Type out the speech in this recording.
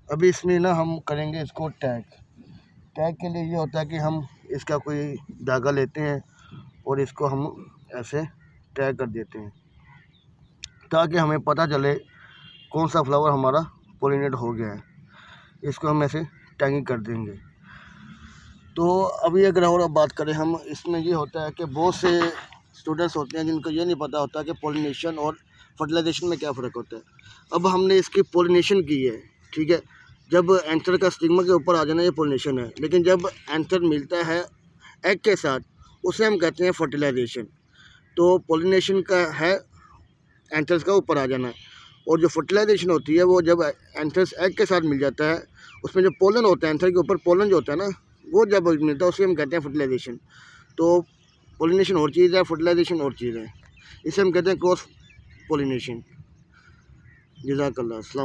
अभी इसमें ना हम करेंगे इसको टैग। टैग के लिए ये होता है कि हम इसका कोई धागा लेते हैं और इसको हम ऐसे टैग कर देते हैं ताकि हमें पता चले कौन सा फ्लावर हमारा पॉलिनेट हो गया है। इसको हम ऐसे टैगिंग कर देंगे। तो अभी अगर और बात करें हम, इसमें ये होता है कि बहुत से स्टूडेंट्स होते हैं जिनको ये नहीं पता होता कि पॉलिनेशन और फर्टिलाइजेशन में क्या फ़र्क होता है। अब हमने इसकी पॉलिनेशन की है, ठीक है। जब एंथर का स्टिग्मा के ऊपर आ जाना ये पॉलिनेशन है, लेकिन जब एंथर मिलता है एग के साथ उसे हम कहते हैं फर्टिलाइजेशन। तो पॉलिनेशन का है एंथर्स का ऊपर आ जाना, और जो फर्टिलाइजेशन होती है वो जब एंथर्स एग के साथ मिल जाता है, उसमें जो पोलन होता है एंथर के ऊपर पोलन जो होता है ना, वो जब मिलता है उसे हम कहते हैं फर्टिलाइजेशन। तो पॉलिनेशन और चीज़ है, फर्टिलाइजेशन और चीज़ है, इसे हम कहते हैं क्रॉस पॉलिनेशन। जज़ाकल्लाह। अस्सलाम।